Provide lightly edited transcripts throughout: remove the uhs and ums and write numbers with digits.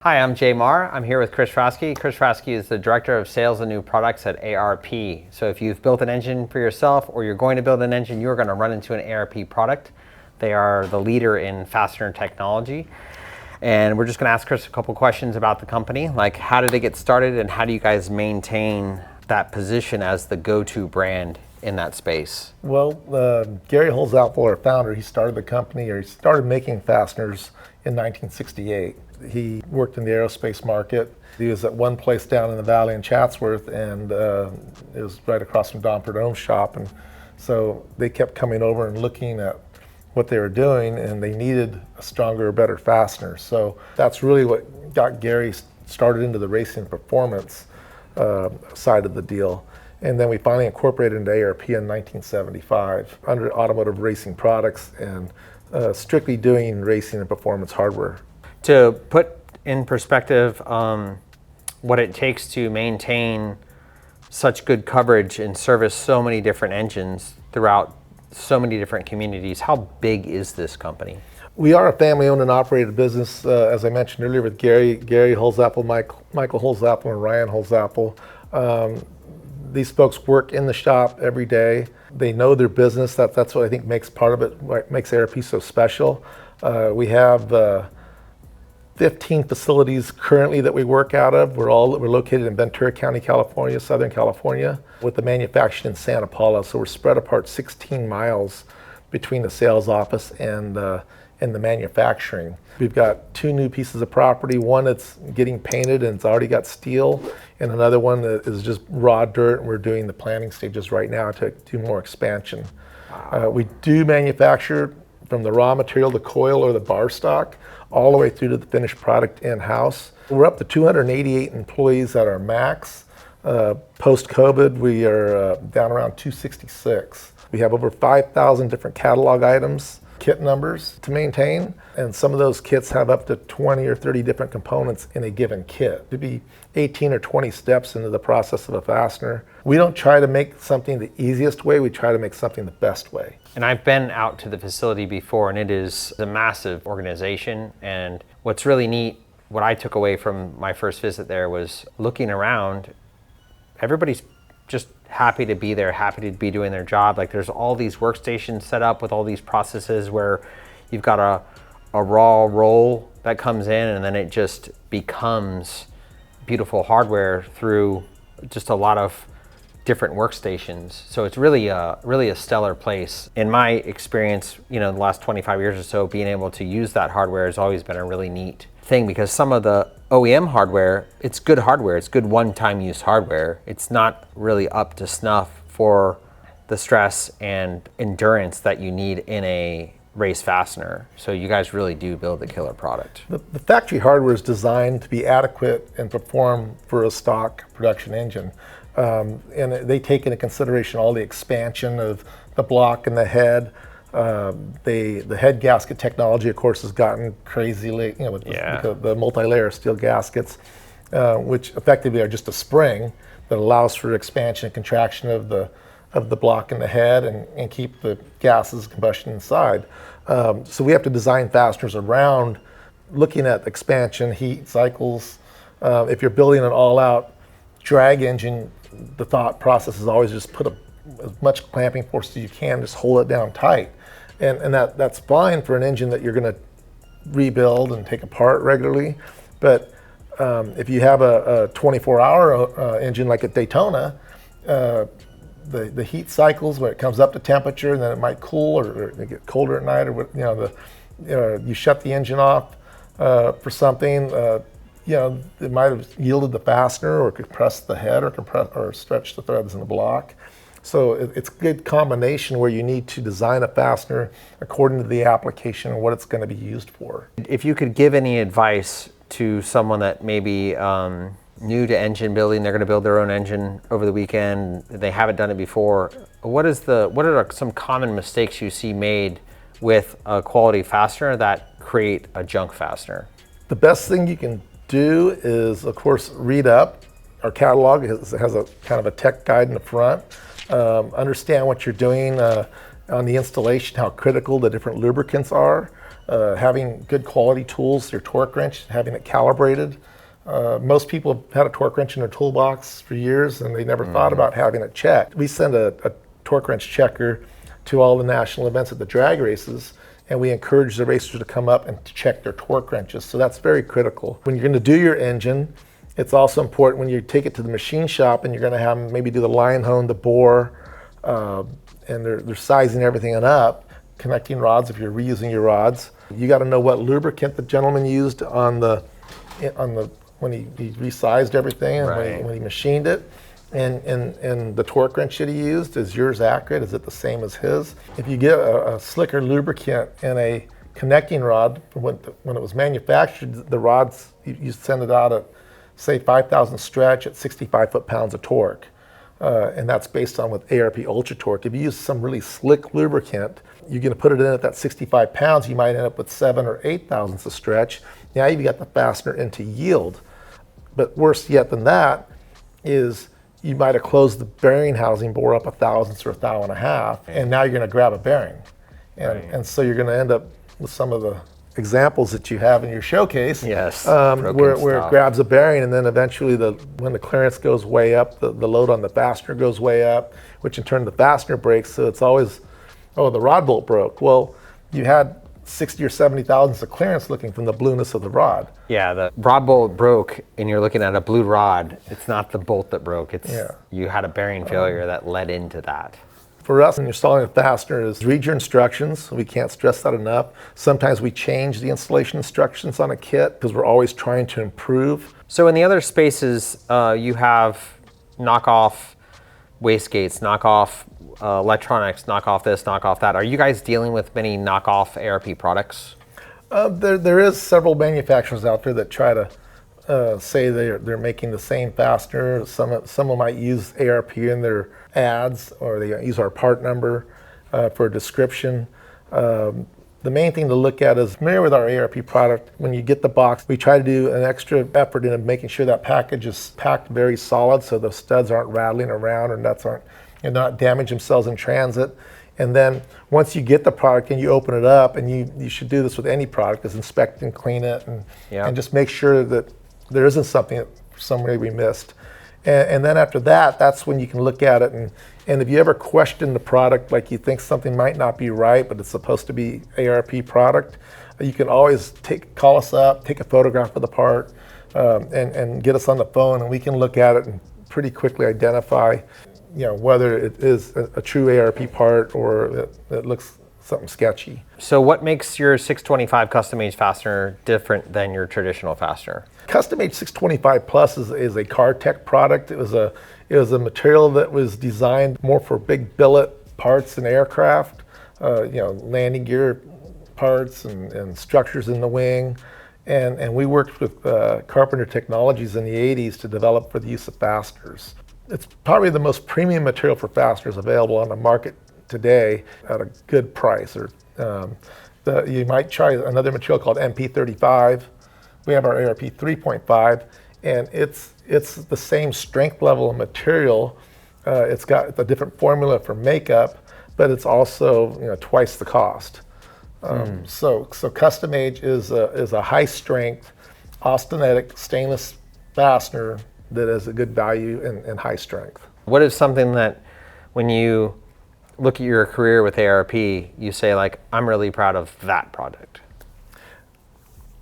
Hi, I'm Jay Marr. I'm here with Chris Raschke. Chris Raschke is the Director of Sales and New Products at ARP. So if you've built an engine for yourself or you're going to build an engine, you're going to run into an ARP product. They are the leader in fastener technology. And we're just going to ask Chris a couple questions about the company, like how did they get started and how do you guys maintain that position as the go-to brand in that space? Well, Gary Holzapfel, our founder, he started the company, or he started making fasteners in 1968. He worked in the aerospace market. He was at one place down in the valley in Chatsworth, and it was right across from Don Perdone's shop. And so they kept coming over and looking at what they were doing, and they needed a stronger, better fastener. So that's really what got Gary started into the racing performance side of the deal. And then we finally incorporated into ARP in 1975 under Automotive Racing Products and strictly doing racing and performance hardware. To put in perspective what it takes to maintain such good coverage and service so many different engines throughout so many different communities, how big is this company? We are a family-owned and operated business, as I mentioned earlier, with Gary Holzapfel, Michael Holzapfel, and Ryan Holzapfel. These folks work in the shop every day. They know their business. That's what I think makes part of it, what makes ARP so special. We have 15 facilities currently that we work out of. We're located in Ventura County, California, Southern California, with the manufacturing in Santa Paula. So we're spread apart 16 miles between the sales office and the manufacturing. We've got 2 new pieces of property, one that's getting painted and it's already got steel, and another one that is just raw dirt, and we're doing the planning stages right now to do more expansion. We do manufacture from the raw material, the coil or the bar stock, all the way through to the finished product in-house. We're up to 288 employees at our max. Post-COVID, we are down around 266. We have over 5,000 different catalog items, kit numbers to maintain, and some of those kits have up to 20 or 30 different components in a given kit. It'd be 18 or 20 steps into the process of a fastener. We don't try to make something the easiest way, we try to make something the best way. And I've been out to the facility before, and it is a massive organization. And what's really neat, what I took away from my first visit there was looking around, everybody's just happy to be there, happy to be doing their job. Like there's all these workstations set up with all these processes where you've got a raw roll that comes in and then it just becomes beautiful hardware through just a lot of different workstations. So it's really a stellar place. In my experience, the last 25 years or so, being able to use that hardware has always been a really neat thing, because some of the OEM hardware, it's good hardware, it's good one-time use hardware. It's not really up to snuff for the stress and endurance that you need in a race fastener. So you guys really do build a killer product. The factory hardware is designed to be adequate and perform for a stock production engine. And they take into consideration all the expansion of the block and the head. The head gasket technology, of course, has gotten crazy with the multi-layer steel gaskets, which effectively are just a spring that allows for expansion and contraction of the block and the head and keep the gases combustion inside. So we have to design fasteners around looking at expansion, heat cycles. If you're building an all-out drag engine, the thought process is always just put as much clamping force as you can, just hold it down tight. And that's fine for an engine that you're going to rebuild and take apart regularly. But if you have a 24-hour engine like at Daytona, the heat cycles when it comes up to temperature, and then it might cool or it get colder at night, or you shut the engine off for something. It might have yielded the fastener or compressed the head or stretched the threads in the block. So it's a good combination where you need to design a fastener according to the application and what it's going to be used for. If you could give any advice to someone that may be new to engine building, they're going to build their own engine over the weekend, they haven't done it before, what are some common mistakes you see made with a quality fastener that create a junk fastener? The best thing you can do is, of course, read up. Our catalog has a kind of a tech guide in the front. Understand what you're doing on the installation, how critical the different lubricants are. having good quality tools, your torque wrench, having it calibrated. Most people have had a torque wrench in their toolbox for years and they never thought about having it checked. We send a torque wrench checker to all the national events at the drag races, and we encourage the racers to come up and to check their torque wrenches. So that's very critical. When you're going to do your engine, it's also important when you take it to the machine shop and you're going to have them maybe do the line hone, the bore, and they're sizing everything up, connecting rods if you're reusing your rods. You got to know what lubricant the gentleman used on the when he resized everything and right. when he machined it. And the torque wrench that he used, is yours accurate? Is it the same as his? If you get a slicker lubricant in a connecting rod, when it was manufactured, the rods, you send it out at, say, 5,000 stretch at 65 foot-pounds of torque. And that's based on with ARP Ultra Torque. If you use some really slick lubricant, you're going to put it in at that 65 pounds, you might end up with 7 or 8 thousandths of stretch. Now you've got the fastener into yield. But worse yet than that is you might have closed the bearing housing bore up 1 thousandths or 1.5 thou, and now you're going to grab a bearing. And so you're going to end up with some of the examples that you have in your showcase, yes, where it grabs a bearing, and then eventually when the clearance goes way up, the load on the fastener goes way up, which in turn the fastener breaks. So it's always, oh, the rod bolt broke. Well, you had 60 or 70 thousandths of clearance looking from the blueness of the rod. Yeah, the rod bolt broke and you're looking at a blue rod. It's not the bolt that broke. It's you had a bearing failure that led into that. For us, when you're installing a fastener, is read your instructions. We can't stress that enough. Sometimes we change the installation instructions on a kit because we're always trying to improve. So in the other spaces, you have knockoff wastegates, knockoff electronics, knockoff this, knockoff that. Are you guys dealing with many knockoff ARP products? There is several manufacturers out there that try to say they're making the same fastener. Some of them might use ARP in their ads, or they use our part number for a description. The main thing to look at is familiar with our ARP product. When you get the box, we try to do an extra effort in making sure that package is packed very solid so the studs aren't rattling around or nuts aren't not damage themselves in transit. And then once you get the product and you open it up, and you should do this with any product, is inspect and clean it and just make sure that there isn't something that some way we missed. And then after that, that's when you can look at it. And if you ever question the product, like you think something might not be right, but it's supposed to be ARP product, you can always call us up, take a photograph of the part, and get us on the phone, and we can look at it and pretty quickly identify whether it is a true ARP part or it looks something sketchy. So what makes your 625 custom age fastener different than your traditional fastener? Custom age 625 Plus is a CarTech product. It was a material that was designed more for big billet parts in aircraft, landing gear parts and structures in the wing. And we worked with Carpenter Technologies in the 80s to develop for the use of fasteners. It's probably the most premium material for fasteners available on the market today at a good price. You might try another material called MP35. We have our ARP 3.5, and it's the same strength level of material. It's got a different formula for makeup, but it's also twice the cost. So Custom Age is a high strength austenitic stainless fastener that has a good value and high strength. What is something that when you look at your career with ARP, you say, like, I'm really proud of that product?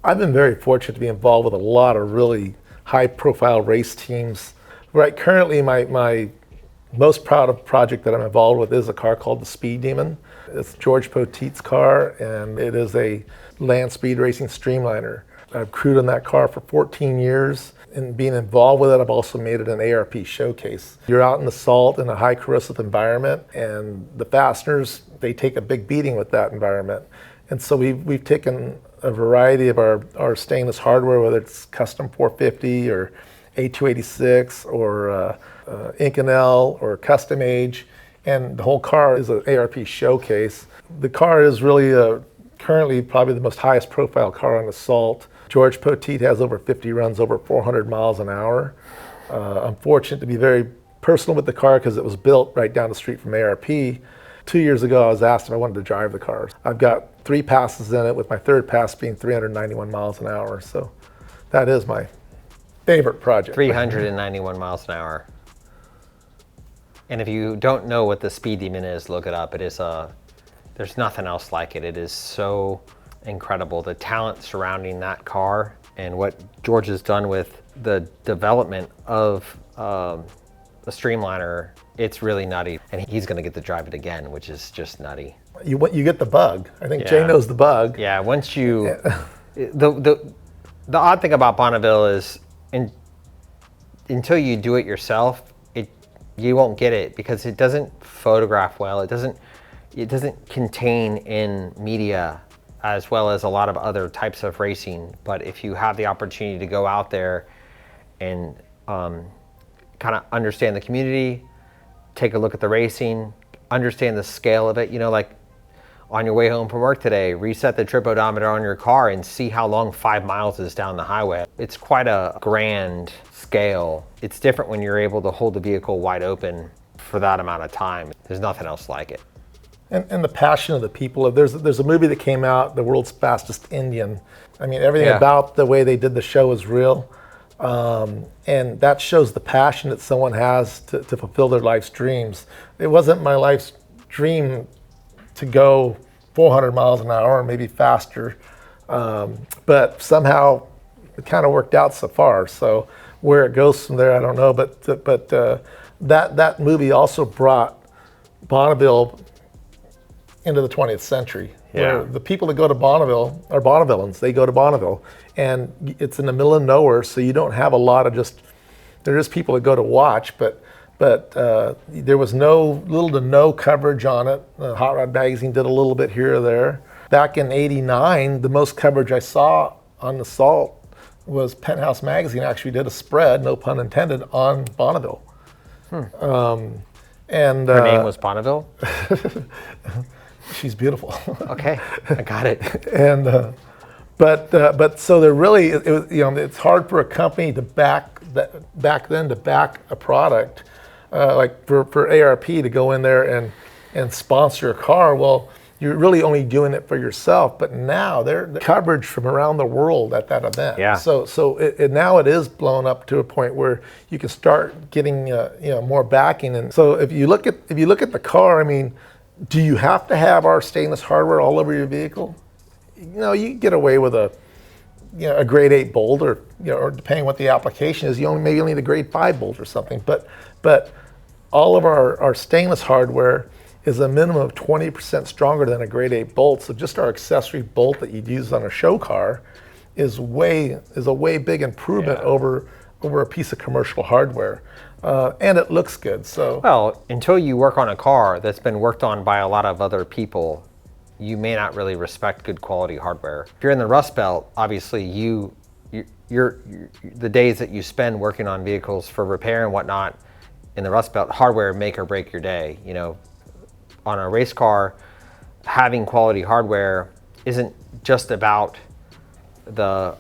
I've been very fortunate to be involved with a lot of really high profile race teams. Right, currently my most proud of project that I'm involved with is a car called the Speed Demon. It's George Poteet's car, and it is a land speed racing streamliner. I've crewed on that car for 14 years. And being involved with it, I've also made it an ARP showcase. You're out in the salt in a high corrosive environment, and the fasteners, they take a big beating with that environment. And so we've taken a variety of our stainless hardware, whether it's custom 450 or A286 or Inconel or Custom Age, and the whole car is an ARP showcase. The car is really currently probably the most highest profile car on the salt. George Poteet has over 50 runs, over 400 miles an hour. I'm fortunate to be very personal with the car because it was built right down the street from ARP. 2 years ago, I was asked if I wanted to drive the car. I've got 3 passes in it, with my 3rd pass being 391 miles an hour. So that is my favorite project. 391 miles an hour. And if you don't know what the speed demon is, look it up. It is there's nothing else like it. It is so incredible. The talent surrounding that car and what George has done with the development of the Streamliner, it's really nutty. And he's going to get to drive it again, which is just nutty. You get the bug. I think Jay knows the bug. Yeah, once you, the odd thing about Bonneville is until you do it yourself, you won't get it because it doesn't photograph well. It doesn't contain in media as well as a lot of other types of racing. But if you have the opportunity to go out there and kind of understand the community, take a look at the racing, understand the scale of it, like on your way home from work today, reset the trip odometer on your car and see how long 5 miles is down the highway. It's quite a grand scale. It's different when you're able to hold the vehicle wide open for that amount of time. There's nothing else like it. And the passion of the people. There's a movie that came out, The World's Fastest Indian. I mean, everything about the way they did the show is real. And that shows the passion that someone has to fulfill their life's dreams. It wasn't my life's dream to go 400 miles an hour or maybe faster. But somehow it kind of worked out so far. So where it goes from there, I don't know. But that movie also brought Bonneville into the 20th century. Where the people that go to Bonneville are Bonnevillans. They go to Bonneville, and it's in the middle of nowhere, so you don't have a lot of there is people that go to watch, but there was little to no coverage on it. Hot Rod Magazine did a little bit here or there. Back in '89, the most coverage I saw on the Salt was Penthouse Magazine actually did a spread, no pun intended, on Bonneville. And her name was Bonneville? She's beautiful. Okay, I got it. And but so they're really, it was, it's hard for a company to back a product like for ARP to go in there and sponsor a car. Well, you're really only doing it for yourself. But now they're coverage from around the world at that event. Yeah. So now it is blown up to a point where you can start getting more backing. And so if you look at the car, I mean, do you have to have our stainless hardware all over your vehicle? You get away with a grade 8 bolt, or or depending what the application is, you maybe only need a grade 5 bolt or something. But all of our stainless hardware is a minimum of 20% stronger than a grade 8 bolt. So just our accessory bolt that you'd use on a show car is a way big improvement over a piece of commercial hardware. And it looks good. So well, until you work on a car that's been worked on by a lot of other people, you may not really respect good quality hardware. If you're in the Rust Belt, obviously you're the days that you spend working on vehicles for repair and whatnot in the Rust Belt, hardware make or break your day. On a race car, having quality hardware isn't just about the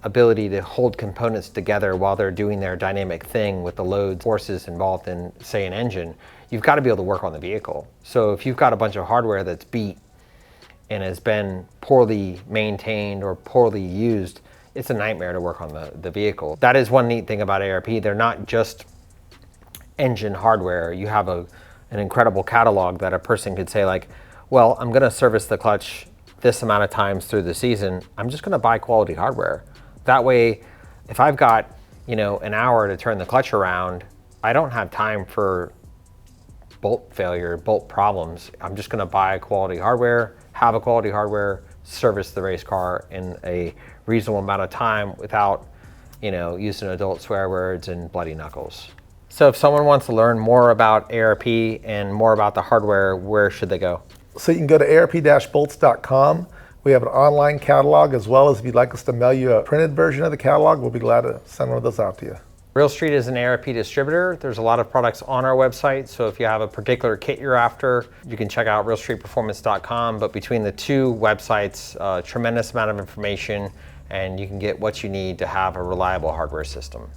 ability to hold components together while they're doing their dynamic thing with the loads, forces involved in, say, an engine. You've got to be able to work on the vehicle. So if you've got a bunch of hardware that's beat and has been poorly maintained or poorly used, it's a nightmare to work on the vehicle. That is one neat thing about ARP. They're not just engine hardware. You have an incredible catalog that a person could say, like, well, I'm going to service the clutch this amount of times through the season. I'm just going to buy quality hardware. That way, if I've got, an hour to turn the clutch around, I don't have time for bolt failure, bolt problems. I'm just going to buy quality hardware, have a quality hardware, service the race car in a reasonable amount of time without, using adult swear words and bloody knuckles. So if someone wants to learn more about ARP and more about the hardware, where should they go? So you can go to arp-bolts.com. We have an online catalog, as well as if you'd like us to mail you a printed version of the catalog, we'll be glad to send one of those out to you. Real Street is an ARP distributor. There's a lot of products on our website, so if you have a particular kit you're after, you can check out realstreetperformance.com. But between the two websites, a tremendous amount of information, and you can get what you need to have a reliable hardware system.